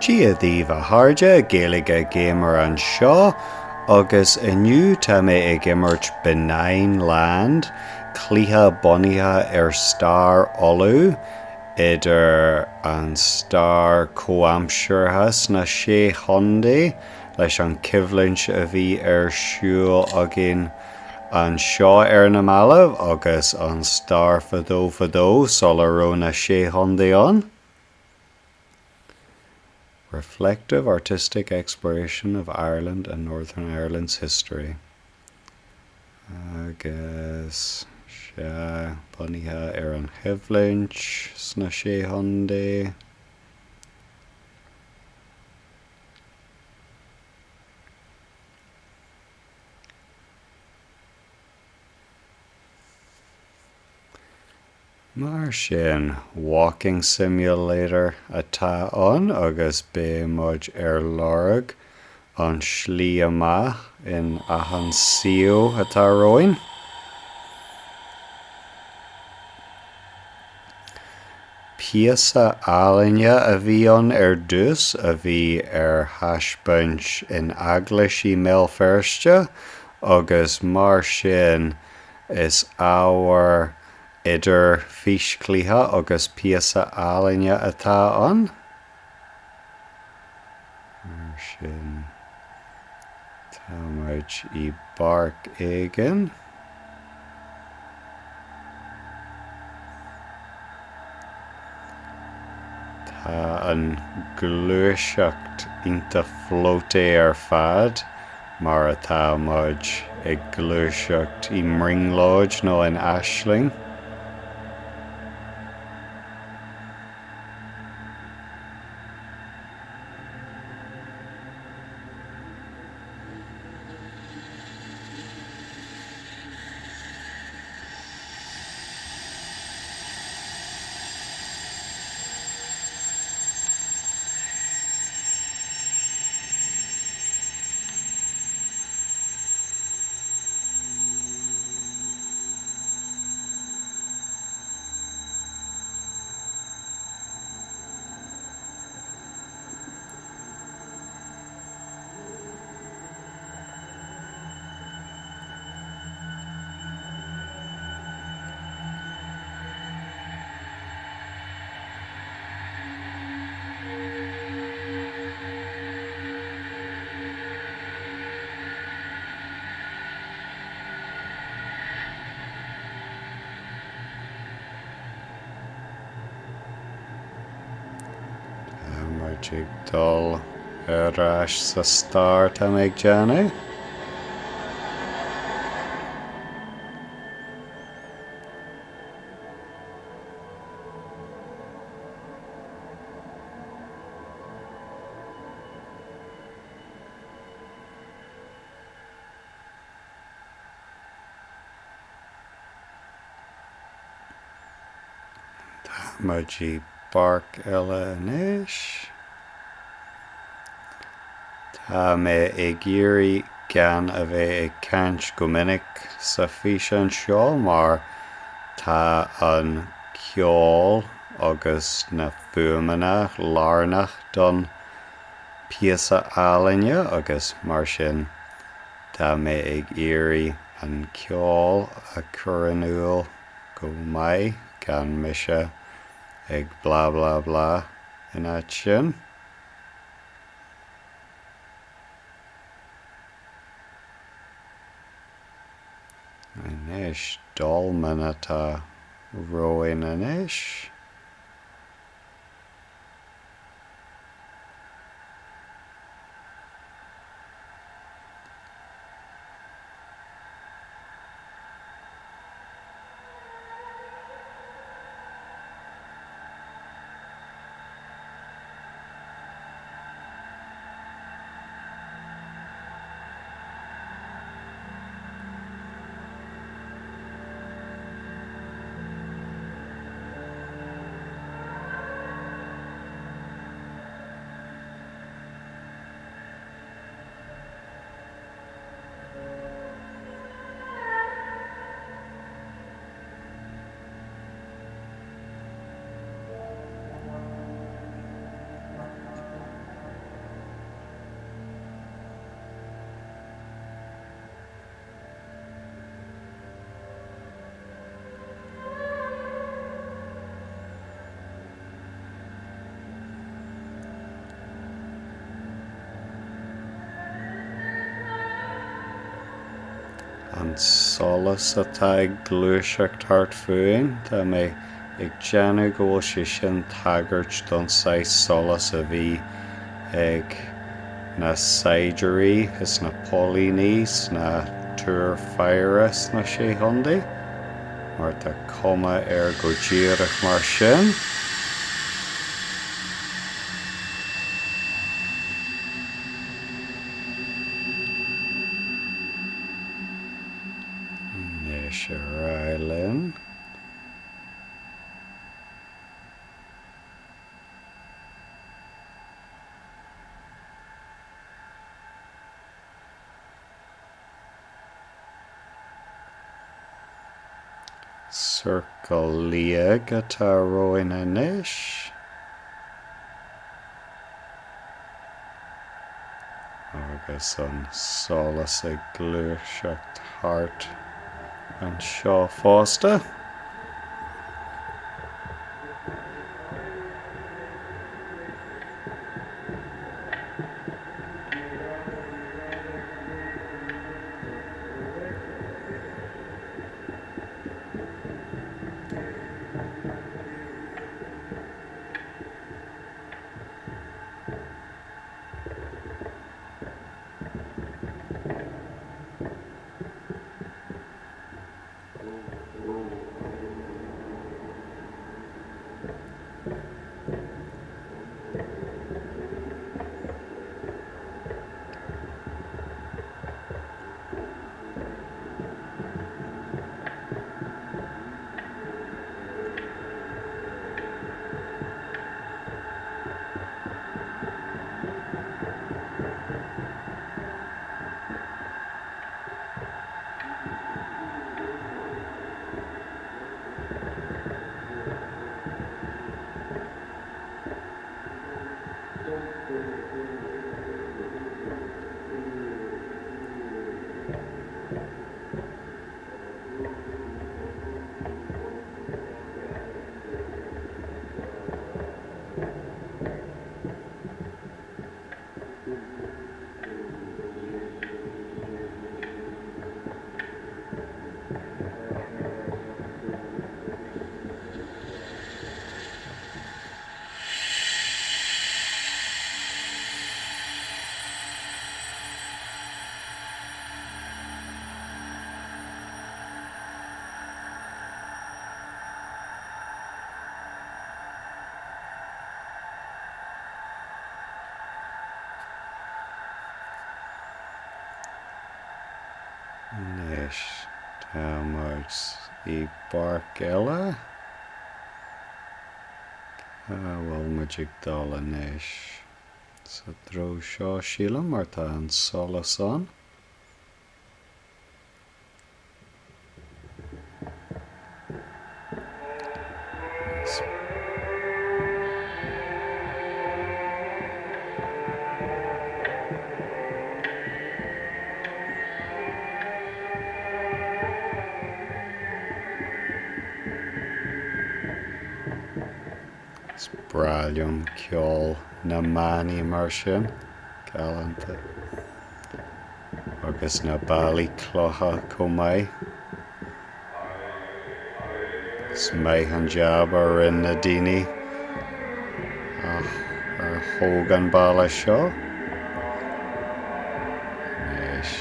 Díadh a Harja Gaeilge gamer an seo agus iniu tá mé ag immert Benign Land cluiche bunaithe star olú idir an star comhaimseartha sna sé Hyundai leis an cibhlint a bhí siúl agin an seo na Malamh agus an star fadó solar na sé Hyundai an. Reflective artistic exploration of Ireland and Northern Ireland's history. Agus se bunaithe an cibhlint sna sé Hyundai. Mar sin walking simulator atá an agus bé muid lorg an slí amach in ahan sío atá roin. Píosa Ailigh a bhí an dús a bhí haisbint in Irish Uí Neill firste agus mar sin is ábhar idir fís cluiche agus píosa Ailigh atá an. Mar sin tá muid I barc éigin. Tá an gluaiseacht ionta floaté fad mar atá muid ag gluaiseacht I mringláid nó in aisling. Ag dul ais sa star tá ag déanamh. Tá muid barc eile inis. Tá mé ag iarraidh gan a bheith ag caint go minic sa fís an seo mar tá an ceol agus na fuaimeanna lárnach don píosa Ailigh agus mar sin tá mé ag iarraidh an ceol a churanúil go mbeidh gan mise ag bla bla bla in áit sin. Inis dolman atá roin inis. solas atá ag glúiseacht thart fuain, tá mé ag deanú go bhfuil sé sin tagairt don sais solas a bhí ag na saidirí is na póilíní na túr feiras na sé hondaí, mar tá cuma go díreach mar sin. Nes Rylin. Ciorcal liag atá roin inis. Agus an solas ag glúiseacht thart an seo fásta. Nes támid I barc eile. Bhfuil muid ag dul inis sa dró seo sílam mar tá an solas an. Braileum ceol na manaí mar sin, galanta. Agus na bailí clotha comai. Is méid an jab ar in na daoine ar thóg an baile seo. Nes.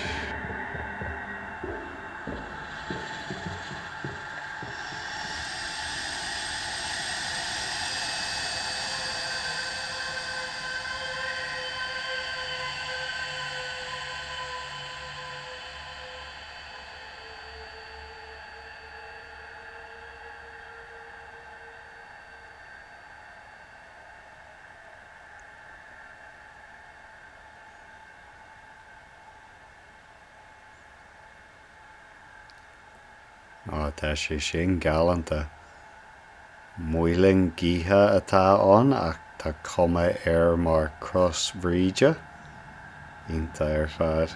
Tá sé sin galanta. Muoiling gíthe atá an ach tá cuma mar Cros Bhríde. Ínta ar fad.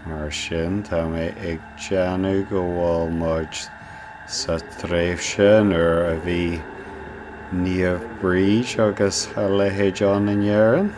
Mar sin tá mé ag deanú go bhfuil muid sa tréimh sin ar a bhí níomh Brigid agus a lehéid an in dhearan.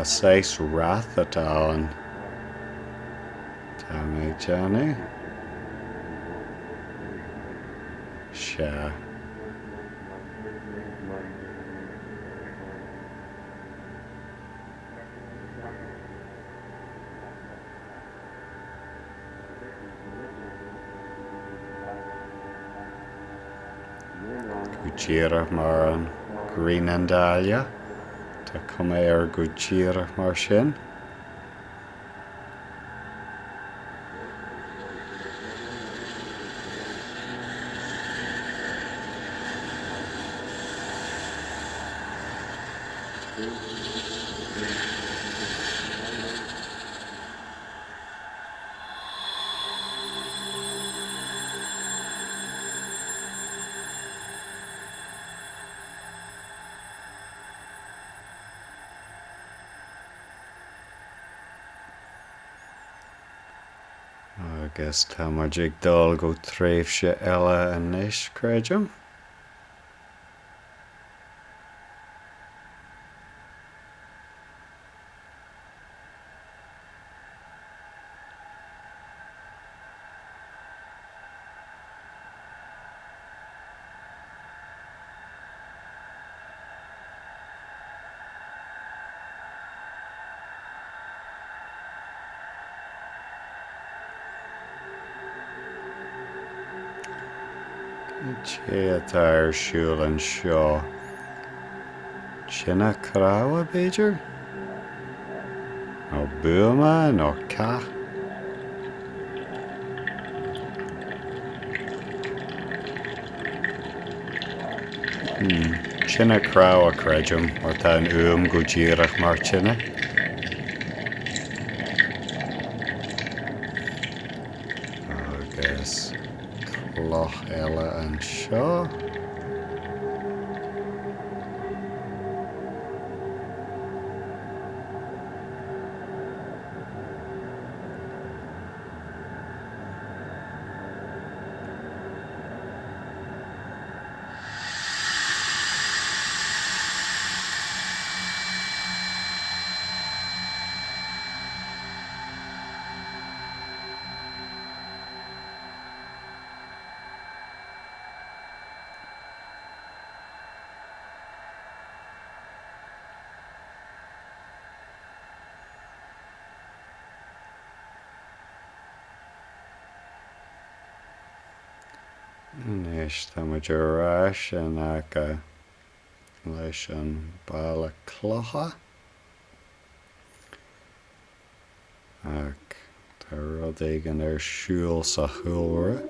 seis rath atá an. Tá mé Johnny. Se. Tíreach mar an Grianán Ailigh, tá cum é go tíreach mar sin. Agus tá mar ag dul go tréimhse eile anois, creidim. Té atá ar siúil an seo. Sinna cráha Beidir? Nó buama nó cath? Sinna cráha creidim, mar tá an go díreach mar sinna. Agus cloch eile an seo. Is tá muidir ráis an acha leis an balla clocha. Ach tá rud éigean ar siúil sa chúlra.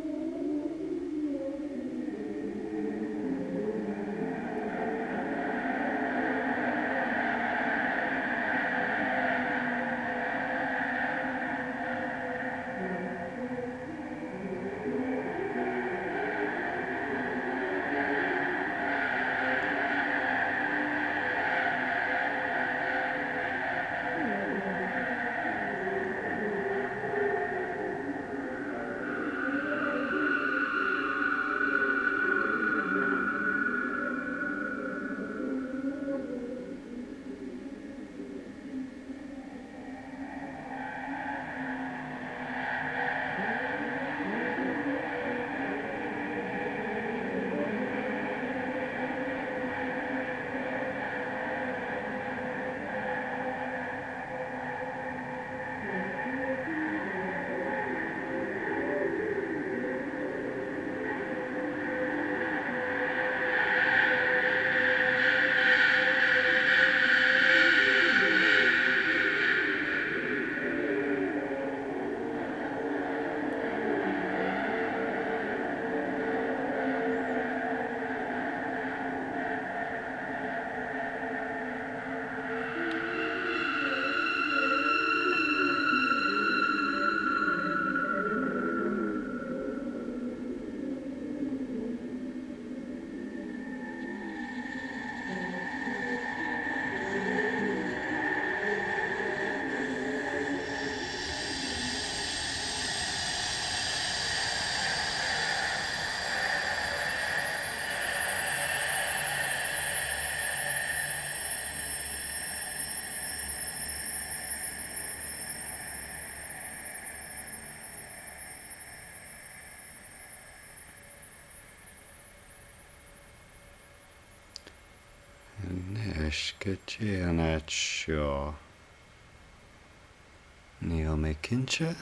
Ysgyddi yn et sio. Níl mé cinse.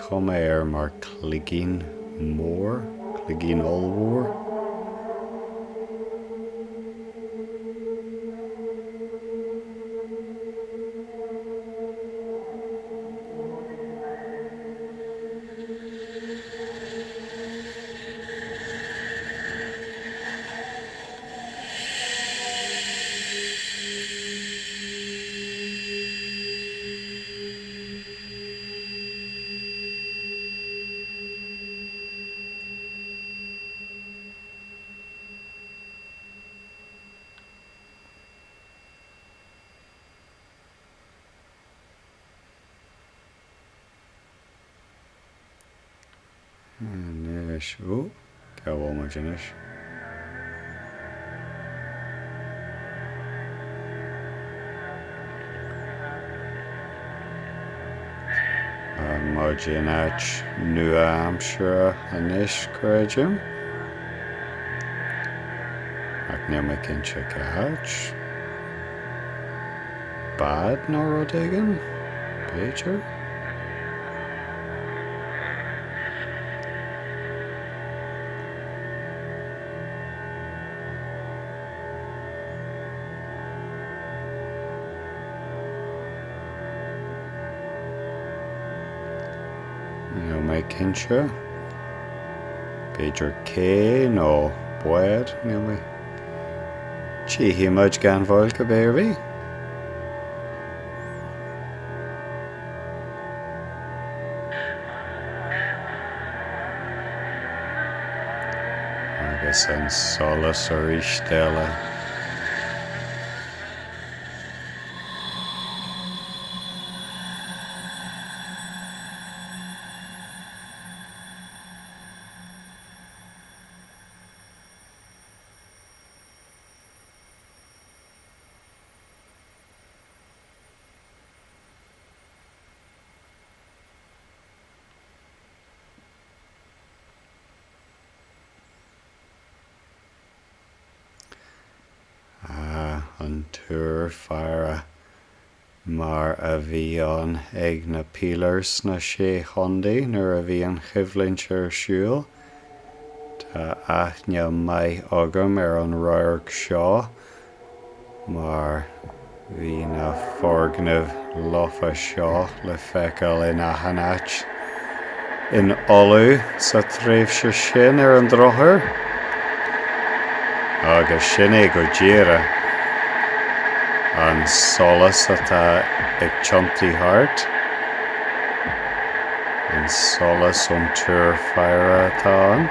Com mar cligín mór, cligín olmhór. Nish, go homogeneous. Homogeneous New Hampshire anish grejum. Ac neil me cinse cahach. Bad Norodegan. Pager. Kinse Pager K no Boyd nearly Chi much gan Volca baby I guess an Solus or Ishtela an tour faire mar a bhí an ag na pillars na sé chondaí nuair a bhí an chibhlint ar siúil tá aithne mai agam ar an roirg seo mar bhí na forgnamh lofa seo le feiceáil in ahanait in olú sa tréimhse sin ar an drothar agus sin é go díire an solas atá ag Chonty Hart an solas an tour faire atá an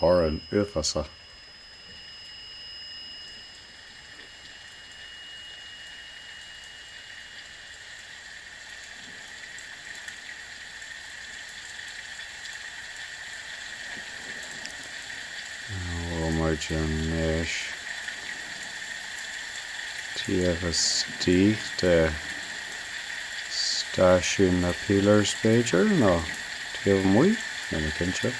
Toran Ufasa. Homogeneous. TFSD de Station na Pillars Pager, no. Tell me, kinse.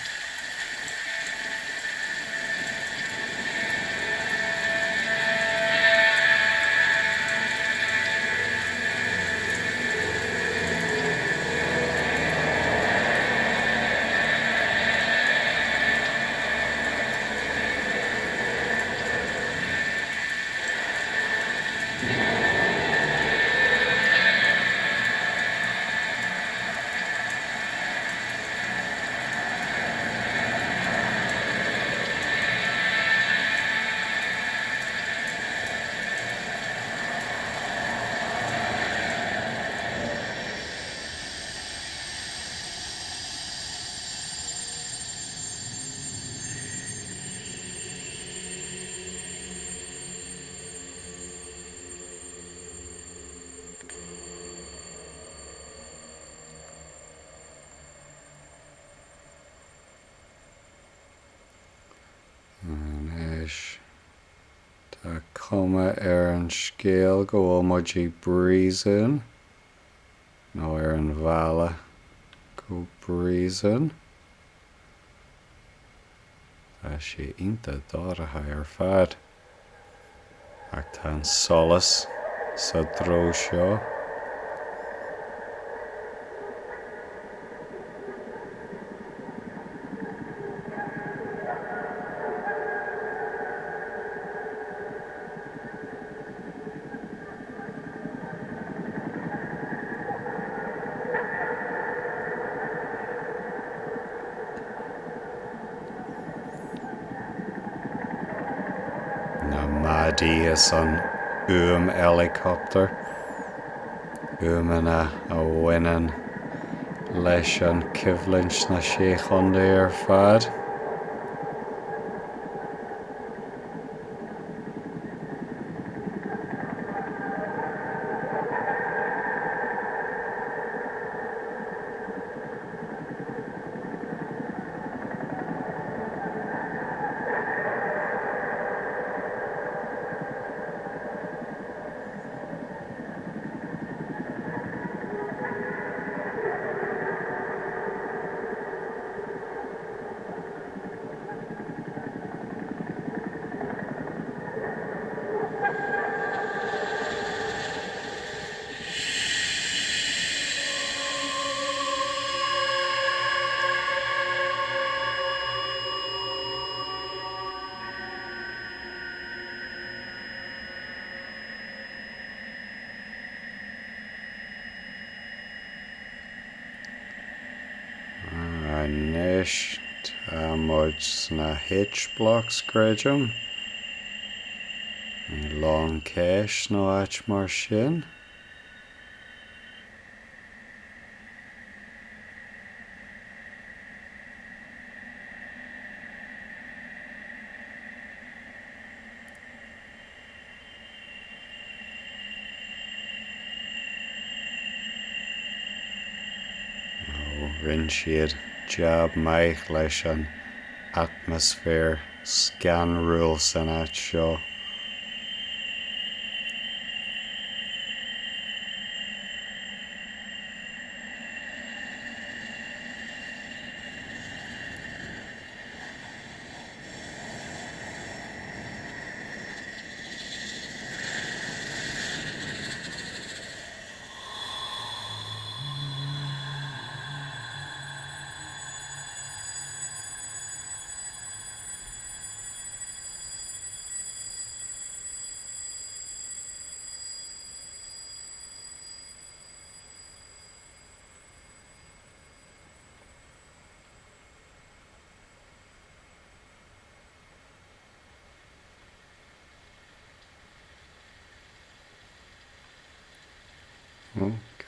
chuma an scéal go bhfuil muid bríosan nó an bhela go bríosan. Tá sé ionta dáirithe fad ach tá an solas sa dró seo. Na Maddie is an helicopter. Úmana a bhainean leis an cibhlint na séachonda fad. Anois tá muid sna hitch blocks gréideam. Long Kesh nó áit mar sin. Rinne siad jab maic leis an atmosphere scan rule san áit seo.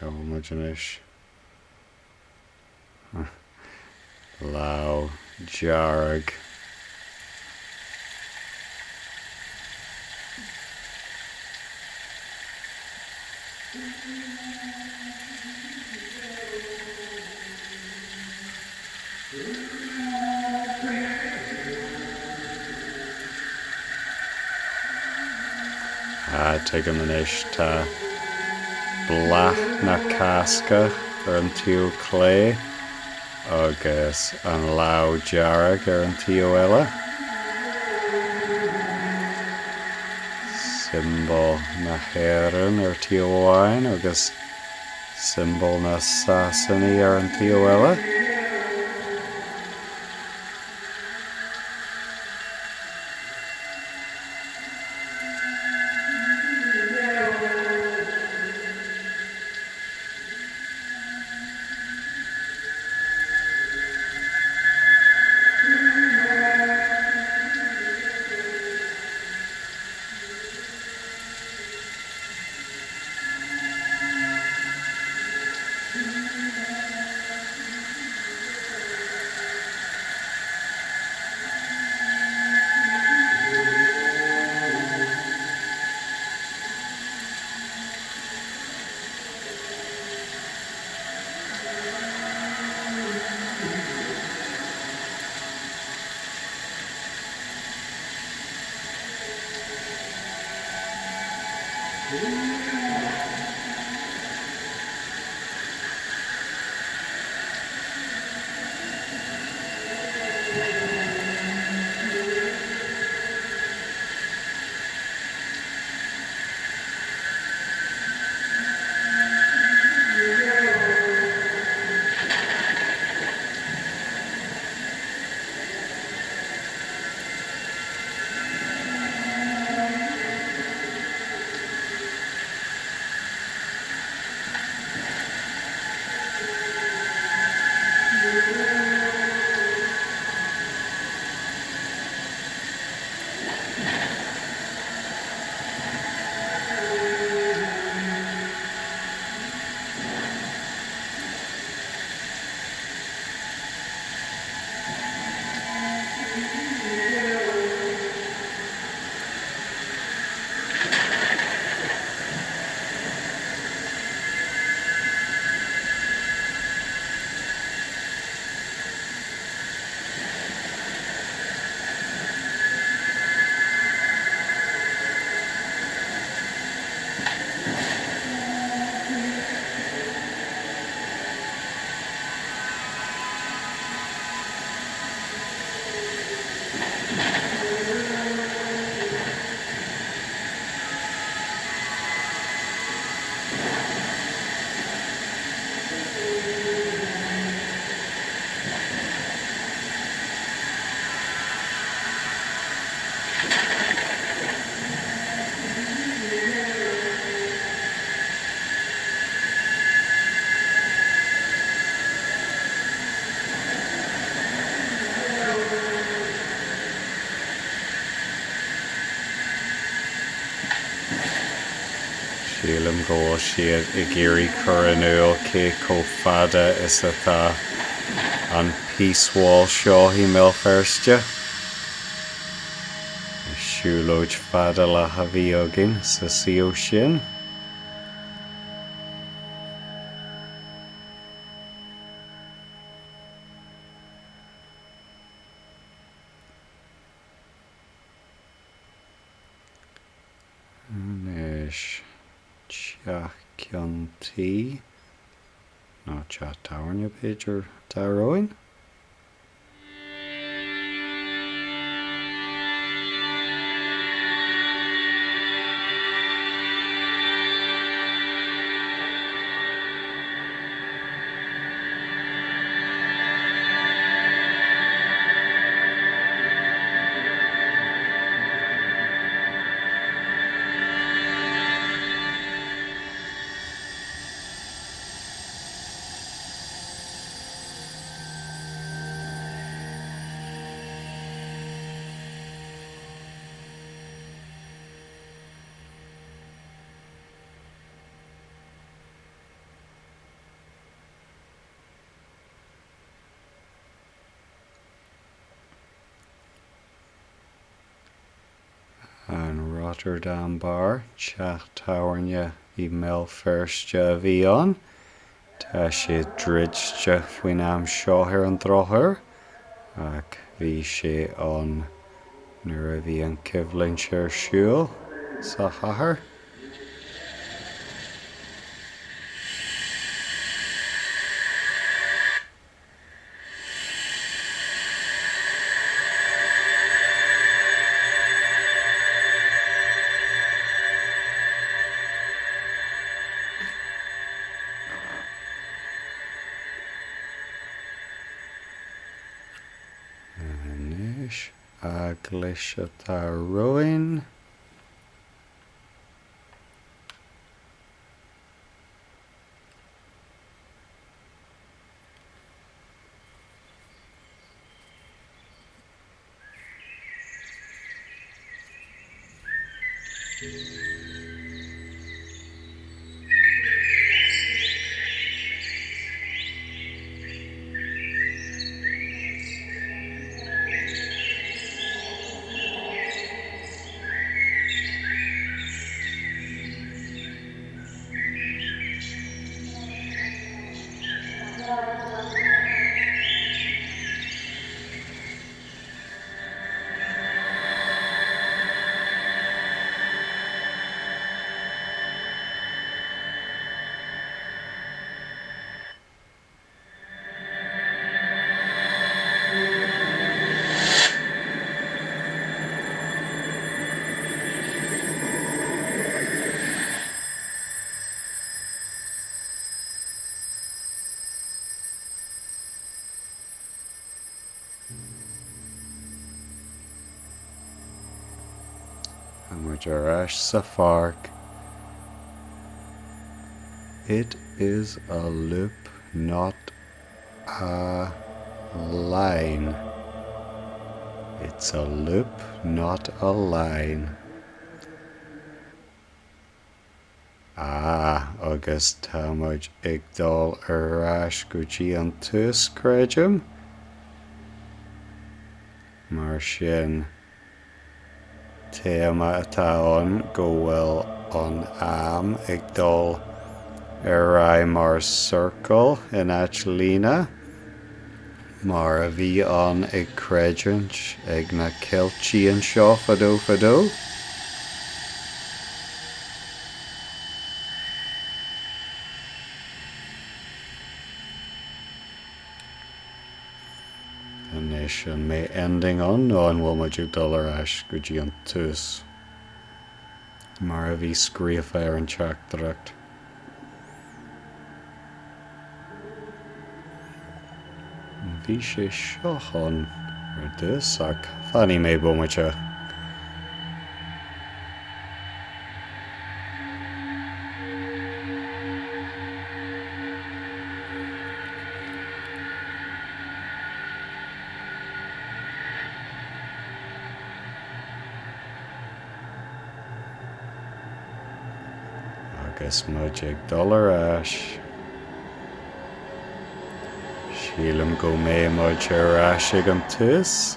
Cámaidis Lámh Dhearg tuige manis tá blach na casca an tíú clé agus an Lámh Dhearg an tíú eile. Symbol na hÉireann tíú amháin agus symbol na Sasannaí an tíú eile. Sílim go siad I géirí coranúil cé có fada is atá an píswál seo hí mé firste. Siúlóid fada le ha bhí agin sa sío sin. Nes teach ceantí ná teach táhairne Péidir dáróin. An Rotterdam bar, teach táhairne I mé firste a bhí an. Tá sé dridste faoin am seo ar an drothar, ach bhí sé an nuair a bhí an cibhlinse ar siúl sa chathair. Anish Aglish atá roin. Jarash Safark. It is a loop, not a line. It's a loop, not a line. Agus támuid ag dul arás go dtí an tús creidem. Mar sin téama atá an go bhfuil an am ag dul ar mar Ciorcal in Ailigh mar a bhí an ag creident ag na Celtín seo fadó. Sin mé ending an nó an bhfuil muid ag dul arás go dtí an tús mar a bhí scríomh ar an teachtareacht. Bhí sé seo chun ar dús ach fanní mé bumaite. Agus muid ag dul arás. Sílim go mé muid arás ag an tús.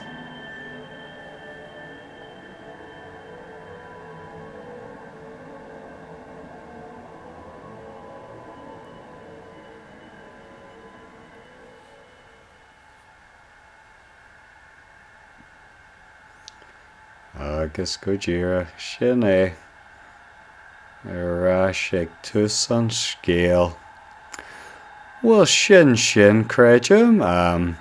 Agus go ddíire sin é. Arás ag tús an scéal. Well, sin creidem.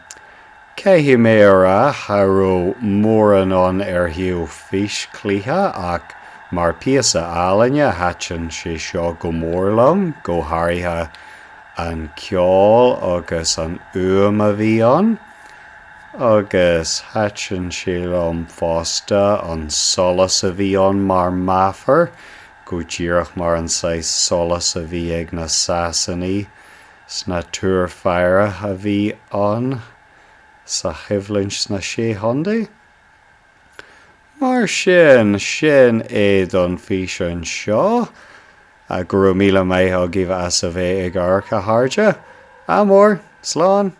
Cé mé ará harú mór an ar hiú fís clíthe ach mar píosa Ailigh hatan sé seo go mórlam go háirithe an ceol agus an uam a bhí an. Agus hatan sé lom fásta an solas a bhí an mar maithfar go ddíireach mar an sais solas a bhí ag na Sasannaí sna túr feire a bhí an sa himhlint na séhondaí. Mar sin é don fís an seo a gurú míle maith a gibh as a bheith ag archa háide. Amór, slán.